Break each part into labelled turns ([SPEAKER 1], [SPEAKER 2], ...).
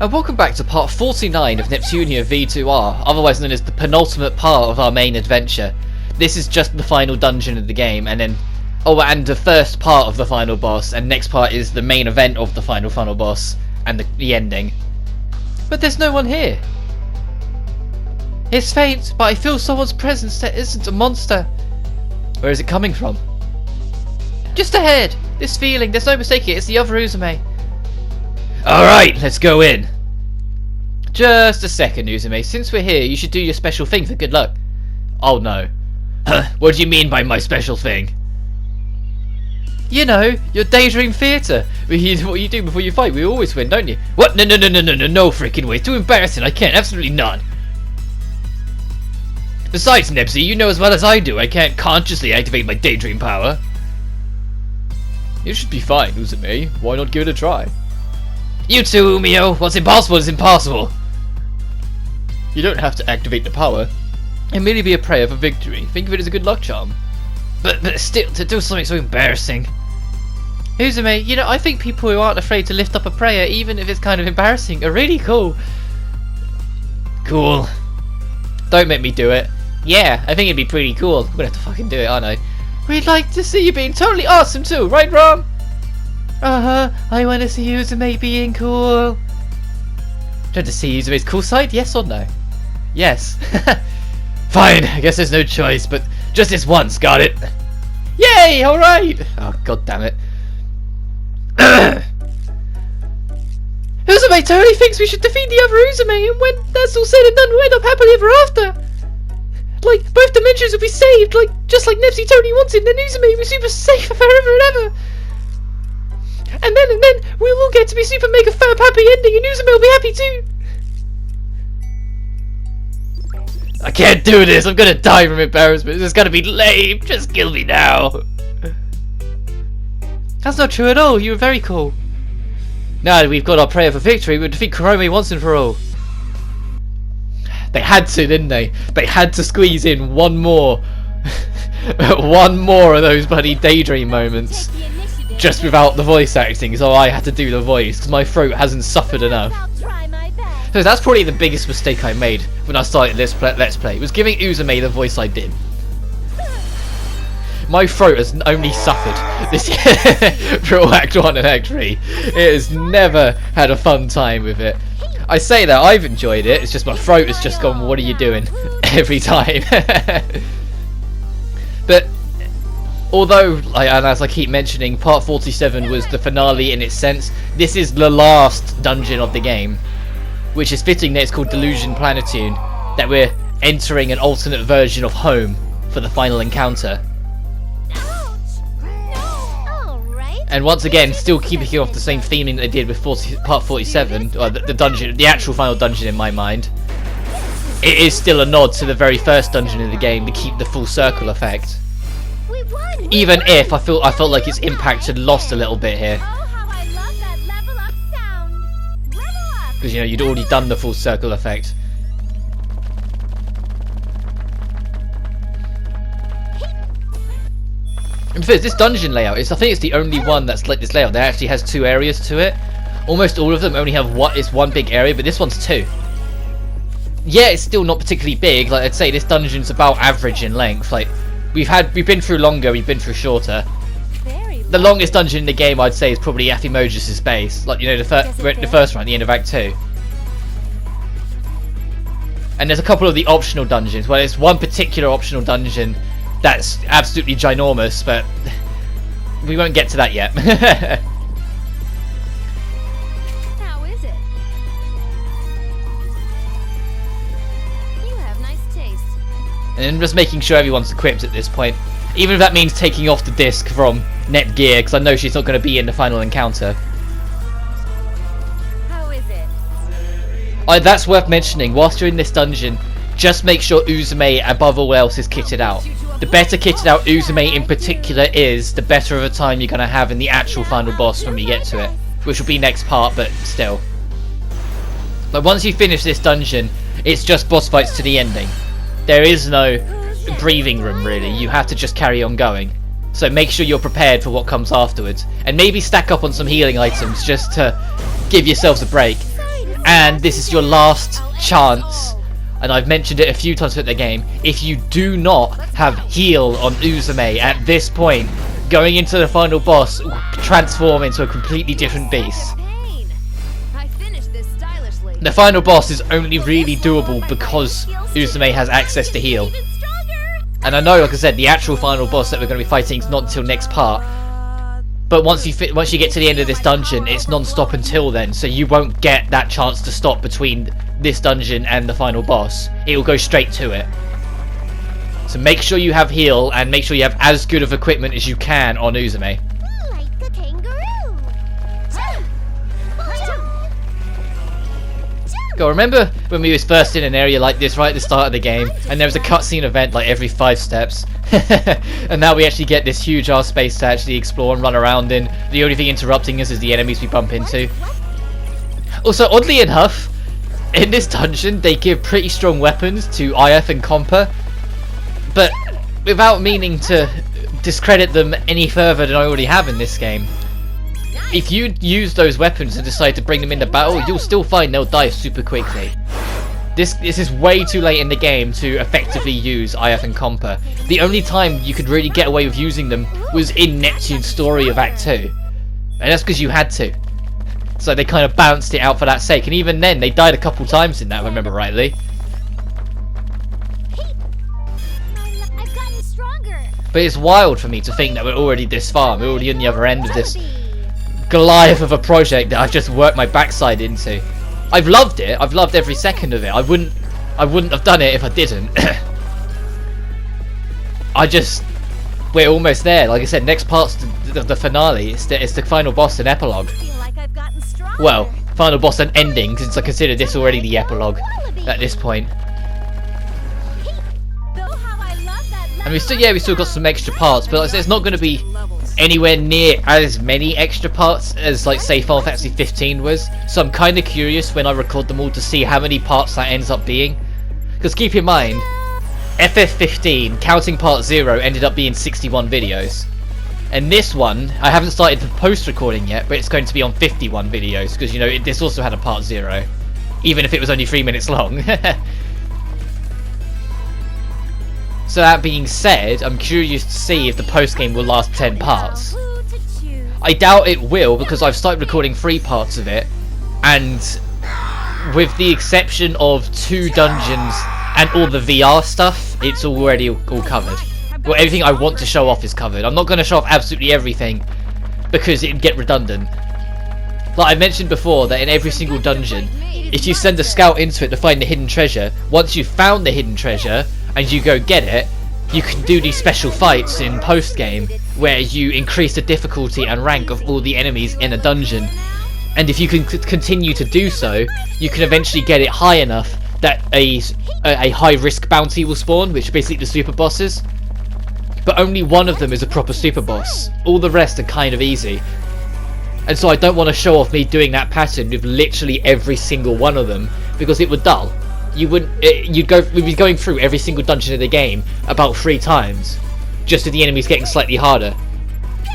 [SPEAKER 1] And welcome back to part 49 of Neptunia VIIR, otherwise known as the penultimate part of our main adventure. This is just the final dungeon of the game, and then... oh, and the first part of the final boss, and next part is the main event of the final boss, and the ending. But there's no one here. It's faint, but I feel someone's presence that isn't a monster. Where is it coming from? Just ahead! This feeling, there's no mistaking it, it's the other Uzume. Alright, let's go in. Just a second, Uzume. Since we're here, you should do your special thing for good luck. Oh no. Huh? What do you mean by my special thing? You know, your daydream theatre. What you do before you fight, we always win, don't you? What? No freaking way. It's too embarrassing. I can't. Absolutely not. Besides, Nebsy, you know as well as I do, I can't consciously activate my daydream power. You should be fine, Uzume. Why not give it a try? You too, Umio. What's impossible is impossible. You don't have to activate the power. It merely be a prayer for victory. Think of it as a good luck charm. But still, to do something so embarrassing. Uzume, you know, I think people who aren't afraid to lift up a prayer, even if it's kind of embarrassing, are really cool. Cool. Don't make me do it. Yeah, I think it'd be pretty cool. I'm gonna have to fucking do it, aren't I? We'd like to see you being totally awesome too, right, Rom? I want to see Uzume being cool. Trying to see Uzume's cool side, yes or no? Yes. Fine, I guess there's no choice, but just this once, got it? Yay, alright! Oh, god damn it. Uzume totally thinks we should defeat the other Uzume, and when that's all said and done, we'll end up happily ever after. Like, both dimensions will be saved, like, just like Nebsy totally wanted, and then Uzume will be super safe forever and ever. And then we'll all get to be super mega fab happy ending, and Uzume will be happy too. I can't do this, I'm gonna die from embarrassment, this is gonna be lame, just kill me now. That's not true at all, you were very cool. Now that we've got our prayer for victory, we'll defeat Kurome once and for all. They had to, didn't they? They had to squeeze in one more. One more of those bloody daydream moments. Just without the voice acting, so I had to do the voice, because my throat hasn't suffered enough. So that's probably the biggest mistake I made when I started this Let's Play, was giving Uzume the voice I did. My throat has only suffered this through Act 1 and Act 3. It has never had a fun time with it. I say that, I've enjoyed it, it's just my throat has just gone, what are you doing? Every time. But, although, and as I keep mentioning, part 47 was the finale in its sense, this is the last dungeon of the game. Which is fitting that it's called Delusion Planetune, that we're entering an alternate version of home for the final encounter. And once again, still keeping off the same theming that they did with part 47, or the dungeon, the actual final dungeon in my mind. It is still a nod to the very first dungeon in the game to keep the full circle effect. Even if I felt like its impact had lost a little bit here. Because, you know, you'd already done the full circle effect. In fact, this dungeon layout I think it's the only one that's like this layout that actually has two areas to it. Almost all of them only have one big area, but this one's two. Yeah, it's still not particularly big. Like, I'd say this dungeon's about average in length. Like, we've been through longer, we've been through shorter. The longest dungeon in the game, I'd say, is probably Aphimojis' base. Like, you know, the first one at the end of Act 2. And there's a couple of the optional dungeons. Well, there's one particular optional dungeon that's absolutely ginormous, but we won't get to that yet.
[SPEAKER 2] How is it? You have nice taste.
[SPEAKER 1] And just making sure everyone's equipped at this point. Even if that means taking off the disc from Netgear, because I know she's not going to be in the final encounter.
[SPEAKER 2] How is it?
[SPEAKER 1] That's worth mentioning. Whilst you're in this dungeon, just make sure Uzume, above all else, is kitted out. The better kitted out Uzume in particular is, the better of a time you're going to have in the actual final boss when we get to it. Which will be next part, but still. Like, once you finish this dungeon, it's just boss fights to the ending. There is no breathing room, really. You have to just carry on going. So make sure you're prepared for what comes afterwards. And maybe stack up on some healing items just to give yourselves a break. And this is your last chance, and I've mentioned it a few times throughout the game. If you do not have heal on Uzume at this point, going into the final boss will transform into a completely different beast. The final boss is only really doable because Uzume has access to heal. And I know, like I said, the actual final boss that we're going to be fighting is not until next part. But once you get to the end of this dungeon, it's non-stop until then, so you won't get that chance to stop between this dungeon and the final boss. It will go straight to it. So make sure you have heal, and make sure you have as good of equipment as you can on Uzume.
[SPEAKER 2] Like a kangaroo.
[SPEAKER 1] God, remember when we was first in an area like this right at the start of the game, and there was a cutscene event like every 5 steps? And now we actually get this huge ass space to actually explore and run around in. The only thing interrupting us is the enemies we bump into. Also, oddly enough, in this dungeon they give pretty strong weapons to IF and Compa, but without meaning to discredit them any further than I already have in this game. If you use those weapons and decide to bring them into battle, you'll still find they'll die super quickly. This is way too late in the game to effectively use IF and Compa. The only time you could really get away with using them was in Neptune's story of Act 2. And that's because you had to. So they kind of balanced it out for that sake, and even then they died a couple times in that, if I remember rightly.
[SPEAKER 2] I've gotten stronger.
[SPEAKER 1] But it's wild for me to think that we're already this far, we're already on the other end of this Goliath of a project that I've just worked my backside into. I've loved it. I've loved every second of it. I wouldn't have done it if I didn't. We're almost there. Like I said, next part's the finale. It's the final boss and epilogue.
[SPEAKER 2] Feel like I've gotten stronger.
[SPEAKER 1] Well, final boss and ending, since I consider this already the epilogue at this point. And we still got some extra parts, but like I said, it's not going to be anywhere near as many extra parts as, like, say, Final Fantasy 15 was. So I'm kind of curious when I record them all to see how many parts that ends up being. Because keep in mind, FF15, counting part 0, ended up being 61 videos. And this one, I haven't started the post-recording yet, but it's going to be on 51 videos, because, you know, this also had a part 0. Even if it was only 3 minutes long. So that being said, I'm curious to see if the post-game will last 10 parts. I doubt it will, because I've started recording 3 parts of it, and with the exception of 2 dungeons and all the VR stuff, it's already all covered. Well, everything I want to show off is covered. I'm not going to show off absolutely everything, because it'd get redundant. Like I mentioned before, that in every single dungeon, if you send a scout into it to find the hidden treasure, once you've found the hidden treasure, and you go get it, you can do these special fights in post-game where you increase the difficulty and rank of all the enemies in a dungeon. And if you can continue to do so, you can eventually get it high enough that a high-risk bounty will spawn, which are basically the super bosses. But only one of them is a proper super boss. All the rest are kind of easy. And so I don't want to show off me doing that pattern with literally every single one of them, because it would dull. We'd be going through every single dungeon of the game about 3 times, just with the enemies getting slightly harder,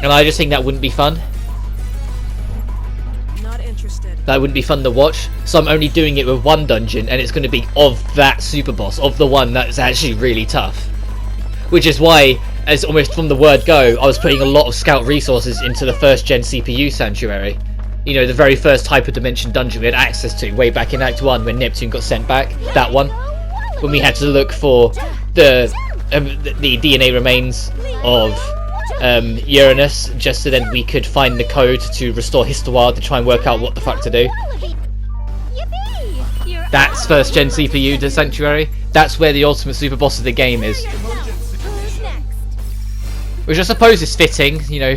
[SPEAKER 1] and I just think that wouldn't be fun.
[SPEAKER 3] Not interested.
[SPEAKER 1] That wouldn't be fun to watch. So I'm only doing it with 1 dungeon, and it's going to be of that super boss, of the one that's actually really tough. Which is why, as almost from the word go, I was putting a lot of scout resources into the first gen CPU sanctuary. You know, the very first hyperdimension dungeon we had access to way back in Act 1 when Neptune got sent back. That one. When we had to look for the DNA remains of Uranus, just so then we could find the code to restore Histoire to try and work out what the fuck to do. That's first gen CPU, the Sanctuary. That's where the ultimate super boss of the game is. Which I suppose is fitting, you know.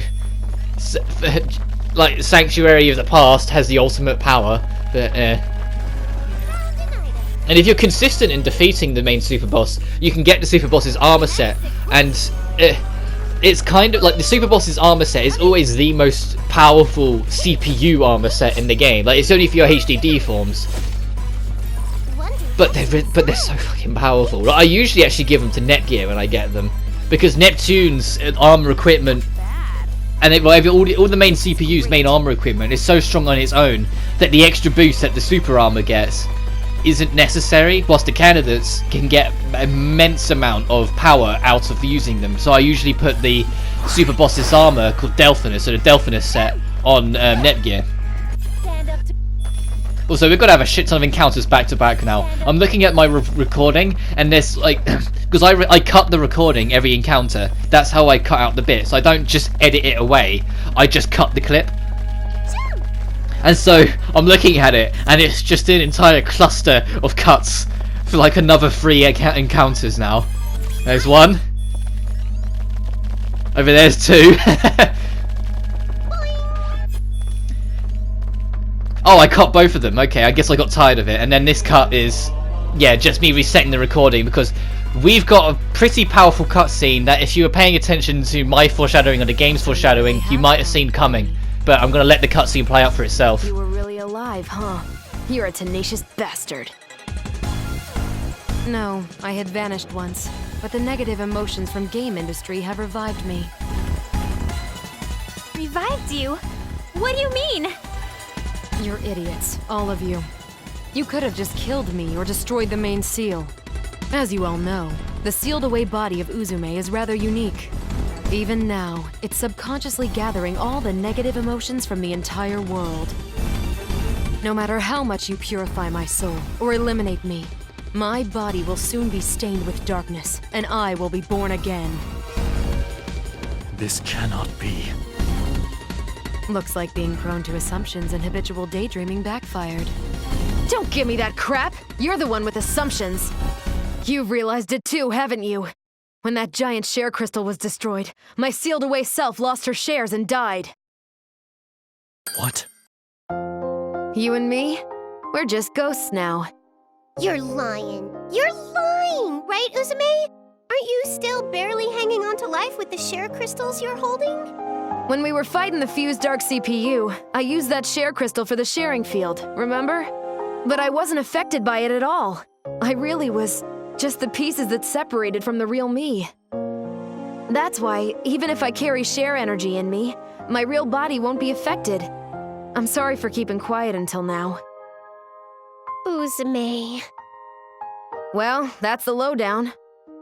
[SPEAKER 1] Like, Sanctuary of the past has the ultimate power, but and if you're consistent in defeating the main super boss, you can get the super boss's armor set, and it's kind of like the super boss's armor set is always the most powerful CPU armor set in the game. Like, it's only for your HDD forms, but they're so fucking powerful. Like, I usually actually give them to Netgear when I get them, because Neptune's armor equipment and all the main CPU's main armor equipment is so strong on its own that the extra boost that the super armor gets isn't necessary, whilst the candidates can get immense amount of power out of using them. So I usually put the super boss's armor called Delphinus, so the Delphinus set, on Netgear. Also, we've got to have a shit ton of encounters back to back now. I'm looking at my recording, and there's like, because I cut the recording every encounter. That's how I cut out the bits. I don't just edit it away. I just cut the clip. And so I'm looking at it, and it's just an entire cluster of cuts for like another 3 encounters now. There's 1. Over there's 2. Oh, I cut both of them. Okay, I guess I got tired of it. And then this cut is, yeah, just me resetting the recording, because we've got a pretty powerful cutscene that if you were paying attention to my foreshadowing or the game's foreshadowing, you might have seen coming. But I'm going to let the cutscene play out for itself.
[SPEAKER 3] You were really alive, huh? You're a tenacious bastard. No, I had vanished once, but the negative emotions from game industry have revived me.
[SPEAKER 2] Revived you? What do you mean?
[SPEAKER 3] You're idiots, all of you. You could have just killed me or destroyed the main seal. As you all know, the sealed-away body of Uzume is rather unique. Even now, it's subconsciously gathering all the negative emotions from the entire world. No matter how much you purify my soul or eliminate me, my body will soon be stained with darkness, and I will be born again.
[SPEAKER 4] This cannot be.
[SPEAKER 3] Looks like being prone to assumptions and habitual daydreaming backfired. Don't give me that crap! You're the one with assumptions! You've realized it too, haven't you? When that giant share crystal was destroyed, my sealed-away self lost her shares and died.
[SPEAKER 4] What?
[SPEAKER 3] You and me? We're just ghosts now.
[SPEAKER 2] You're lying. You're lying, right, Uzume? Aren't you still barely hanging on to life with the share crystals you're holding?
[SPEAKER 3] When we were fighting the fused dark CPU, I used that share crystal for the sharing field, remember? But I wasn't affected by it at all. I really was just the pieces that separated from the real me. That's why, even if I carry share energy in me, my real body won't be affected. I'm sorry for keeping quiet until now.
[SPEAKER 2] Uzume.
[SPEAKER 3] Well, that's the lowdown.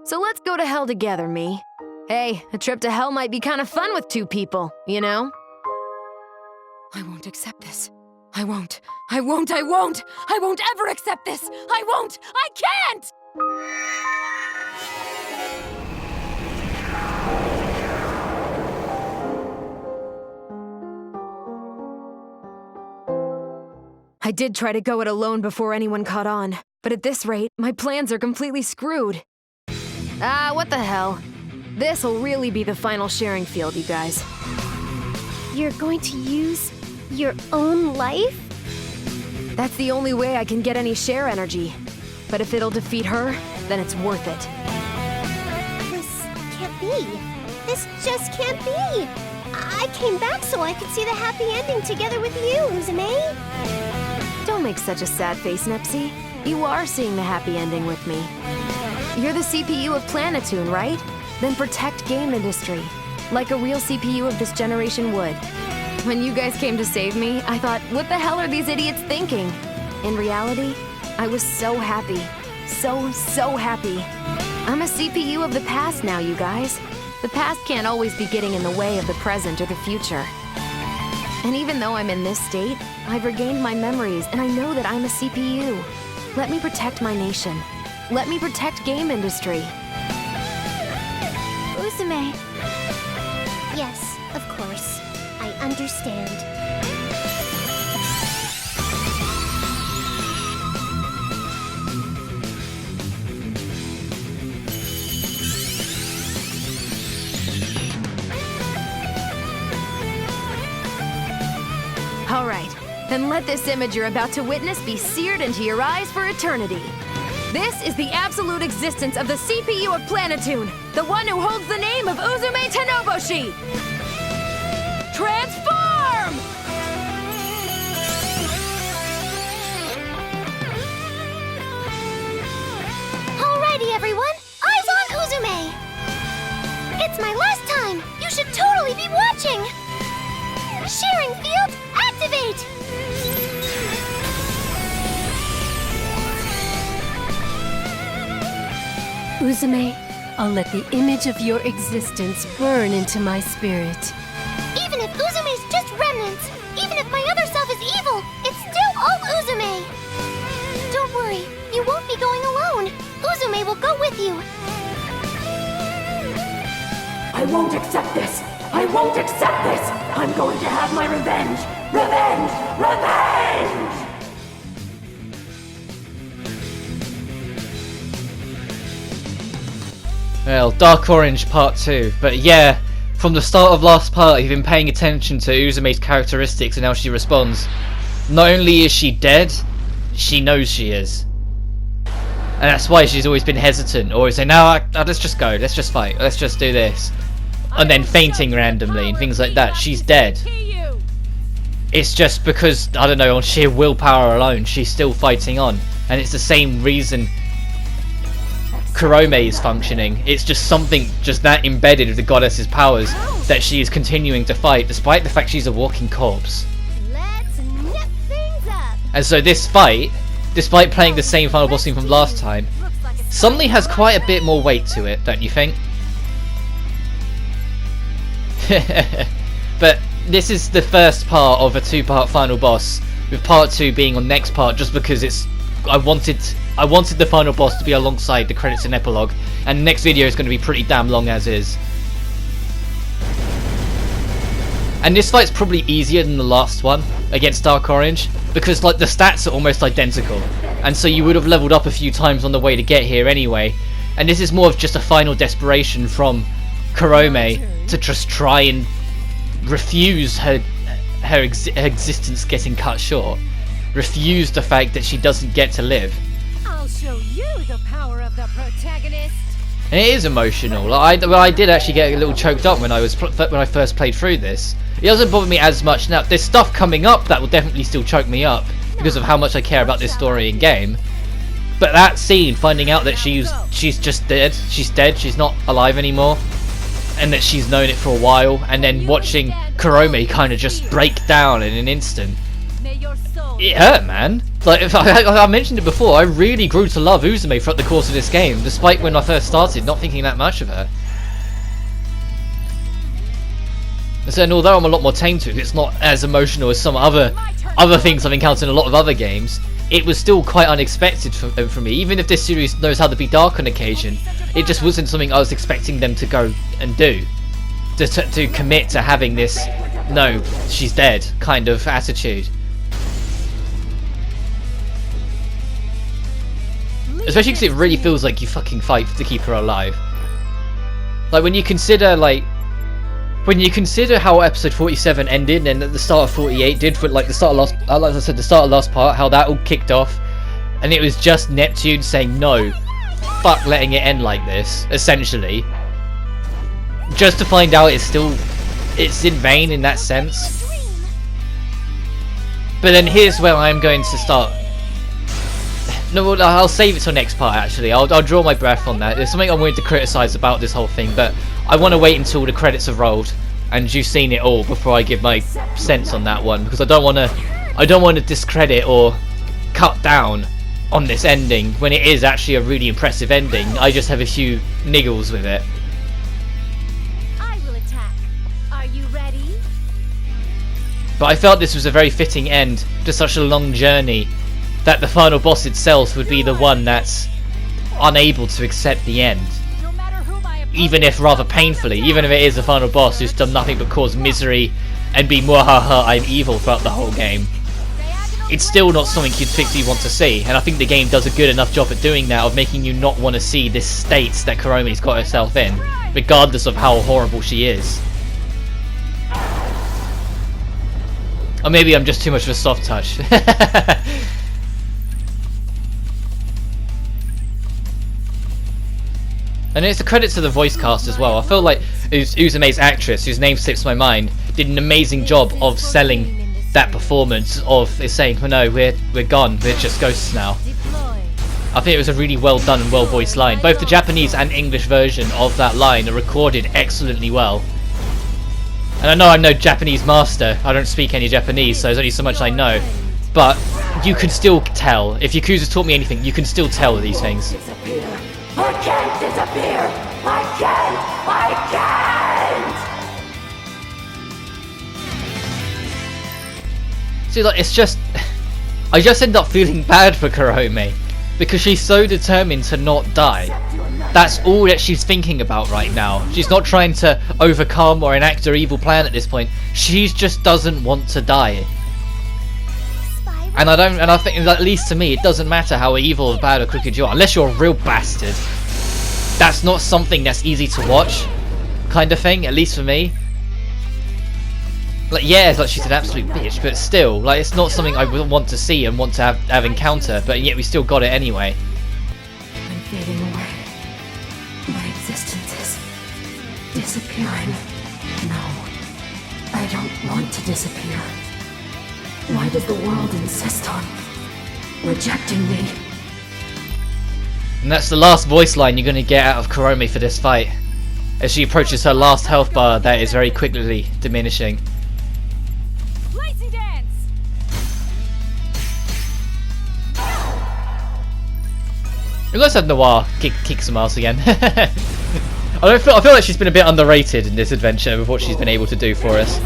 [SPEAKER 3] So let's go to hell together, me. Hey, a trip to hell might be kind of fun with 2 people, you know? I won't accept this. I won't. I won't. I won't. I won't ever accept this. I won't. I can't! I did try to go it alone before anyone caught on, but at this rate, my plans are completely screwed. Ah, what the hell. This'll really be the final sharing field, you guys.
[SPEAKER 2] You're going to use your own life?
[SPEAKER 3] That's the only way I can get any share energy. But if it'll defeat her, then it's worth it.
[SPEAKER 2] This can't be. This just can't be. I came back so I could see the happy ending together with you, Uzume.
[SPEAKER 3] Don't make such a sad face, Nepsi. You are seeing the happy ending with me. You're the CPU of Planetoon, right? Then protect game industry, like a real CPU of this generation would. When you guys came to save me, I thought, what the hell are these idiots thinking? In reality, I was so happy. So happy. I'm a CPU of the past now, you guys. The past can't always be getting in the way of the present or the future. And even though I'm in this state, I've regained my memories and I know that I'm a CPU. Let me protect my nation. Let me protect game industry.
[SPEAKER 2] Uzume. Yes, of course. I understand.
[SPEAKER 3] All right, then let this image you're about to witness be seared into your eyes for eternity. This is the absolute existence of the CPU of Planetoon, the one who holds the name of Uzume Tenoboshi! Transform!
[SPEAKER 2] Alrighty, everyone. Eyes on Uzume! It's my last time! You should totally be watching!
[SPEAKER 5] Uzume, I'll let the image of your existence burn into my spirit.
[SPEAKER 2] Even if Uzume's just remnants, even if my other self is evil, it's still all Uzume! Don't worry, you won't be going alone. Uzume will go with you.
[SPEAKER 6] I won't accept this! I won't accept this! I'm going to have my revenge! Revenge! Revenge!
[SPEAKER 1] Well, Dark Orange Part 2, but yeah, from the start of last part you've been paying attention to Uzume's characteristics and how she responds. Not only is she dead, she knows she is. And that's why she's always been hesitant, always saying, no, let's just go, let's just fight, let's just do this. And then fainting randomly and things like that. She's dead. It's just because, I don't know, on sheer willpower alone, she's still fighting on. And it's the same reason Kurome is functioning. It's just something just that embedded with the goddess's powers that she is continuing to fight despite the fact she's a walking corpse.
[SPEAKER 2] Let's nip things up.
[SPEAKER 1] And so this fight, despite playing the same final boss scene from last time, suddenly has quite a bit more weight to it, don't you think? But this is the first part of a two-part final boss, with part 2 being on next part just because it's I wanted the final boss to be alongside the credits and epilogue, and the next video is going to be pretty damn long as is. And this fight's probably easier than the last one against Dark Orange because like the stats are almost identical, and so you would have leveled up a few times on the way to get here anyway. And this is more of just a final desperation from Kurome to just try and refuse her existence getting cut short. Refuse the fact that she doesn't get to live.
[SPEAKER 5] I'll show you the power of the protagonist.
[SPEAKER 1] And it is emotional. I did actually get a little choked up when I first played through this. It doesn't bother me as much now. There's stuff coming up that will definitely still choke me up because of how much I care about this story in game. But that scene, finding out that she's just dead, she's not alive anymore, and that she's known it for a while, and then watching Kurome kind of just break down in an instant. It hurt, man. Like if I mentioned it before, I really grew to love Uzume throughout the course of this game, despite when I first started not thinking that much of her. So, and although I'm a lot more tame to it, it's not as emotional as some other things I've encountered in a lot of other games. It was still quite unexpected for me. Even if this series knows how to be dark on occasion, it just wasn't something I was expecting them to go and do. To commit to having this, no, she's dead kind of attitude. Especially because it really feels like you fucking fight to keep her alive. Like when you consider how episode 47 ended and at the start of 48 did for like the start of last part, how that all kicked off, and it was just Neptune saying no, fuck letting it end like this, essentially. Just to find out it's in vain in that sense. But then here's where I'm going to start. No, I'll save it till next part actually. I'll draw my breath on that. There's something I wanted to criticise about this whole thing, but I want to wait until the credits have rolled and you've seen it all before I give my sense on that one, because I don't want to discredit or cut down on this ending when it is actually a really impressive ending. I just have a few niggles with it.
[SPEAKER 5] I will attack. Are you ready?
[SPEAKER 1] But I felt this was a very fitting end to such a long journey, that the final boss itself would be the one that's unable to accept the end. Even if rather painfully, even if it is the final boss who's done nothing but cause misery and be mwahaha I'm evil throughout the whole game. It's still not something you'd particularly want to see, and I think the game does a good enough job at doing that, of making you not want to see this state that Kurome's got herself in, regardless of how horrible she is. Or maybe I'm just too much of a soft touch. And it's a credit to the voice cast as well. I feel like Uzume's actress, whose name slips my mind, did an amazing job of selling that performance of saying, well, no, we're gone, we're just ghosts now. I think it was a really well done and well voiced line. Both the Japanese and English version of that line are recorded excellently well. And I know I'm no Japanese master, I don't speak any Japanese, so there's only so much I know. But you can still tell, if Yakuza's taught me anything, you can still tell these things.
[SPEAKER 6] I can't disappear! I can't! I can't!
[SPEAKER 1] See, like, it's just... I just end up feeling bad for Kurome. Because she's so determined to not die. That's all that she's thinking about right now. She's not trying to overcome or enact her evil plan at this point. She just doesn't want to die. And I think, at least to me, it doesn't matter how evil or bad or crooked you are, unless you're a real bastard. That's not something that's easy to watch, kind of thing, at least for me. Like, yeah, it's like she's an absolute bitch, but still, like, it's not something I would want to see and want to have encounter, but yet we still got it anyway.
[SPEAKER 6] I'm fading away. My existence is disappearing. No, I don't want to disappear. Why does the world insist on rejecting me?
[SPEAKER 1] And that's the last voice line you're going to get out of Kurome for this fight. As she approaches her last health bar that is very quickly diminishing.
[SPEAKER 5] Lazy dance!
[SPEAKER 1] Let's have Noir kick some ass again. I feel like she's been a bit underrated in this adventure with what she's been able to do for us.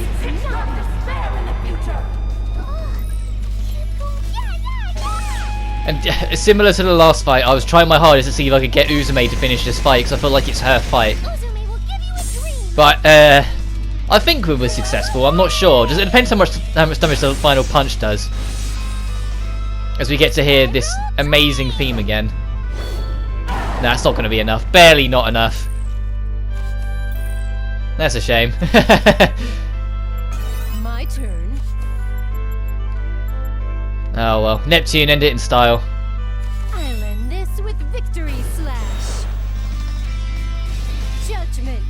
[SPEAKER 1] And similar to the last fight, I was trying my hardest to see if I could get Uzume to finish this fight because I feel like it's her fight. But I think we were successful. I'm not sure. It depends how much damage the final punch does. As we get to hear this amazing theme again. Nah, it's not going to be enough. Barely not enough. That's a shame.
[SPEAKER 5] My turn.
[SPEAKER 1] Oh well, Neptune, end it in style.
[SPEAKER 5] I'll end this with victory slash. Judgment.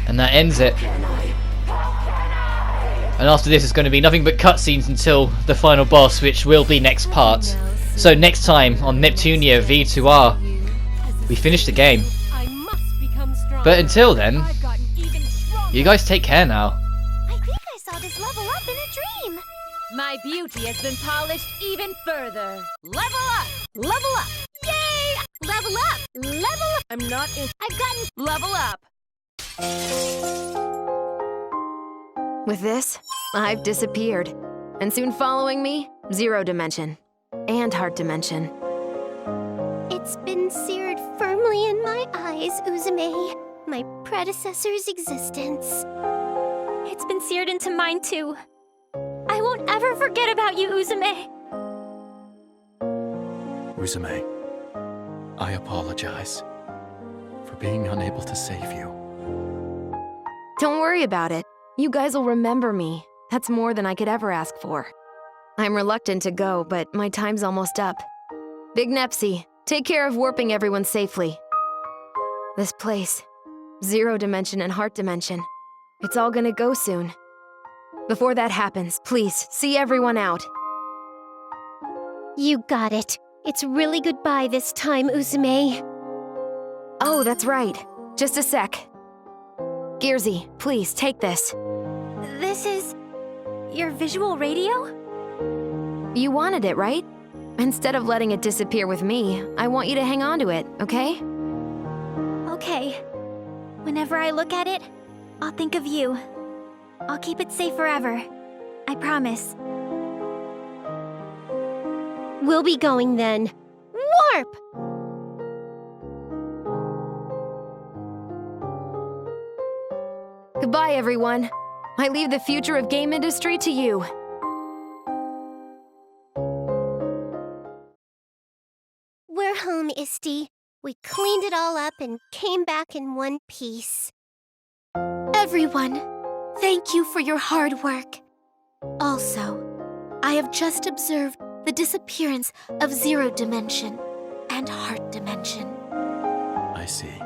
[SPEAKER 1] And that ends it. And after this, it's going to be nothing but cutscenes until the final boss, which will be next part. So next time on Neptunia VIIR, we finish the game. But until then, you guys take care now.
[SPEAKER 2] I think I saw this level up in a dream.
[SPEAKER 5] My beauty has been polished even further. Level up! Level up! Yay! Level up! Level up! I'm not in. I've gotten. Level up!
[SPEAKER 3] With this, I've disappeared. And soon following me, Zero Dimension. And Heart Dimension.
[SPEAKER 2] It's been seared firmly in my eyes, Uzume. My predecessor's existence.
[SPEAKER 7] It's been seared into mine too. I won't ever forget about you, Uzume.
[SPEAKER 4] Uzume, I apologize for being unable to save you.
[SPEAKER 3] Don't worry about it. You guys will remember me. That's more than I could ever ask for. I'm reluctant to go, but my time's almost up. Big Nepsi, take care of warping everyone safely. This place, Zero Dimension and Heart Dimension, it's all gonna go soon. Before that happens, please, see everyone out.
[SPEAKER 2] You got it. It's really goodbye this time, Uzume.
[SPEAKER 3] Oh, that's right. Just a sec. Gearsy, please, take this.
[SPEAKER 7] This is your visual radio?
[SPEAKER 3] You wanted it, right? Instead of letting it disappear with me, I want you to hang on to it, okay?
[SPEAKER 7] Okay. Whenever I look at it, I'll think of you. I'll keep it safe forever. I promise.
[SPEAKER 2] We'll be going then. Warp!
[SPEAKER 3] Goodbye, everyone. I leave the future of game industry to you.
[SPEAKER 2] We're home, Isti. We cleaned it all up and came back in one piece. Everyone, thank you for your hard work. Also, I have just observed the disappearance of Zero Dimension and Heart Dimension.
[SPEAKER 4] I see.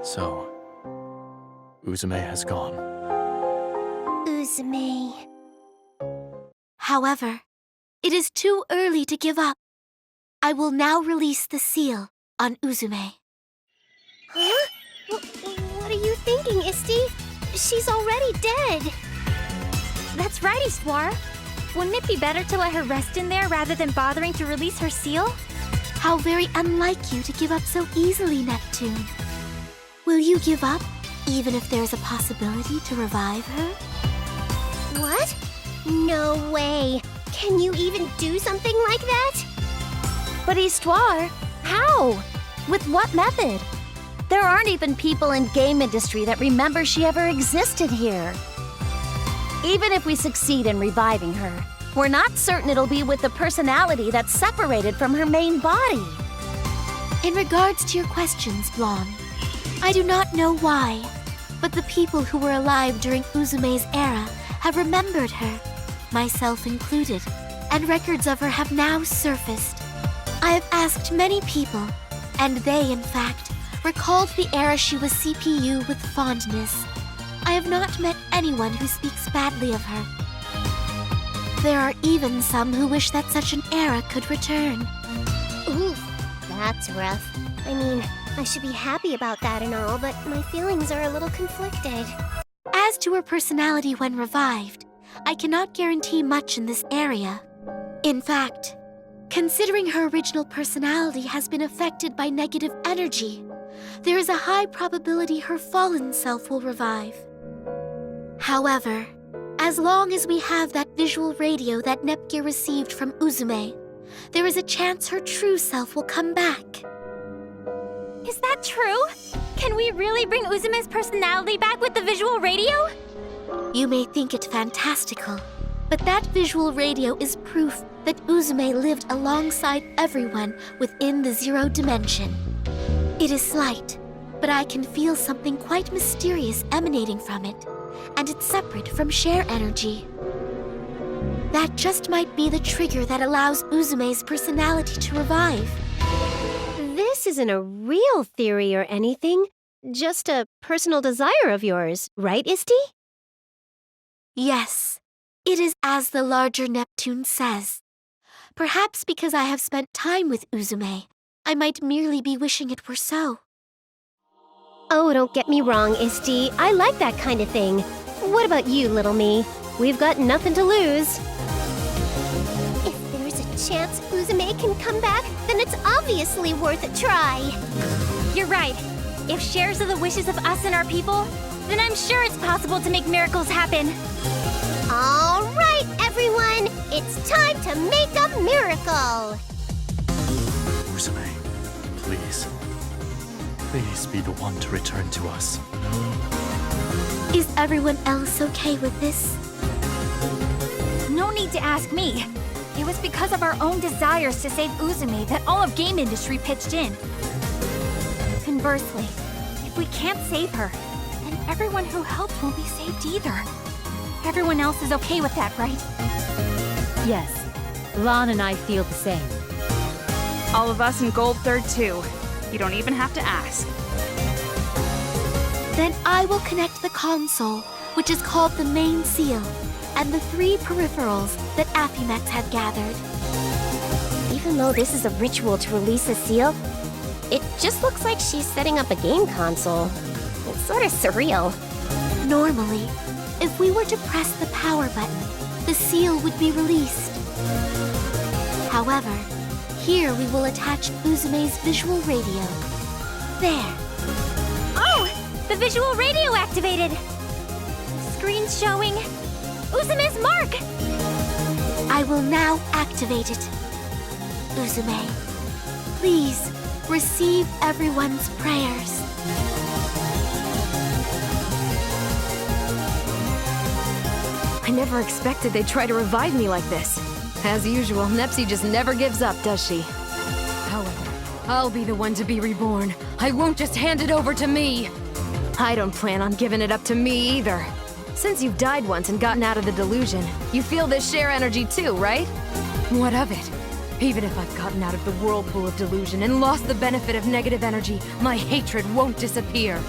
[SPEAKER 4] So, Uzume has gone.
[SPEAKER 2] Uzume. However, it is too early to give up. I will now release the seal on Uzume. Huh? What are you thinking, Isti? She's already dead.
[SPEAKER 7] That's right, Histoire. Wouldn't it be better to let her rest in there rather than bothering to release her seal?
[SPEAKER 2] How very unlike you to give up so easily, Neptune. Will you give up, even if there's a possibility to revive her? What? No way. Can you even do something like that?
[SPEAKER 7] But Histoire, how? With what method? There aren't even people in game industry that remember she ever existed here. Even if we succeed in reviving her, we're not certain it'll be with the personality that's separated from her main body.
[SPEAKER 2] In regards to your questions, Blonde, I do not know why, but the people who were alive during Uzume's era have remembered her, myself included, and records of her have now surfaced. I have asked many people, and they, in fact, recalled the era she was CPU with fondness. I have not met anyone who speaks badly of her. There are even some who wish that such an era could return.
[SPEAKER 8] Oof, that's rough. I mean, I should be happy about that and all, but my feelings are a little conflicted.
[SPEAKER 2] As to her personality when revived, I cannot guarantee much in this area. In fact, considering her original personality has been affected by negative energy, there is a high probability her fallen self will revive. However, as long as we have that visual radio that Nepgear received from Uzume, there is a chance her true self will come back.
[SPEAKER 7] Is that true? Can we really bring Uzume's personality back with the visual radio?
[SPEAKER 2] You may think it fantastical, but that visual radio is proof that Uzume lived alongside everyone within the zero dimension. It is slight, but I can feel something quite mysterious emanating from it, and it's separate from share energy. That just might be the trigger that allows Uzume's personality to revive.
[SPEAKER 8] This isn't a real theory or anything, just a personal desire of yours, right, Isti?
[SPEAKER 2] Yes, it is as the larger Neptune says. Perhaps because I have spent time with Uzume, I might merely be wishing it were so.
[SPEAKER 8] Oh, don't get me wrong, Isti. I like that kind of thing. What about you, little me? We've got nothing to lose. If there's a chance Uzume can come back, then it's obviously worth a try.
[SPEAKER 7] You're right. If shares are the wishes of us and our people, then I'm sure it's possible to make miracles happen.
[SPEAKER 8] All right, everyone. It's time to make a miracle.
[SPEAKER 4] Kurome, please. Please be the one to return to us.
[SPEAKER 2] Is everyone else okay with this?
[SPEAKER 7] No need to ask me. It was because of our own desires to save Uzume that all of game industry pitched in. Conversely, if we can't save her, then everyone who helped won't be saved either. Everyone else is okay with that, right?
[SPEAKER 5] Yes, Lon and I feel the same.
[SPEAKER 9] All of us in Gold Third too. You don't even have to ask.
[SPEAKER 2] Then I will connect the console, which is called the main seal, and the 3 peripherals that Aphimex had gathered.
[SPEAKER 8] Even though this is a ritual to release a seal, it just looks like she's setting up a game console. It's sort of surreal.
[SPEAKER 2] Normally, if we were to press the power button, the seal would be released. However, here we will attach Uzume's visual radio. There.
[SPEAKER 7] Oh! The visual radio activated! Screen showing Uzume's mark!
[SPEAKER 2] I will now activate it. Uzume, please receive everyone's prayers.
[SPEAKER 3] I never expected they'd try to revive me like this. As usual, Nepsi just never gives up, does she? However, I'll be the one to be reborn. I won't just hand it over to me. I don't plan on giving it up to me either. Since you've died once and gotten out of the delusion, you feel this share energy too, right? What of it? Even if I've gotten out of the whirlpool of delusion and lost the benefit of negative energy, my hatred won't disappear.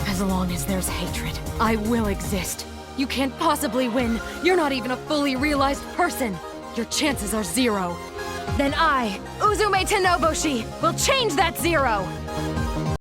[SPEAKER 3] As long as there's hatred, I will exist. You can't possibly win. You're not even a fully realized person. Your chances are 0. Then I, Uzume Tenoboshi, will change that 0!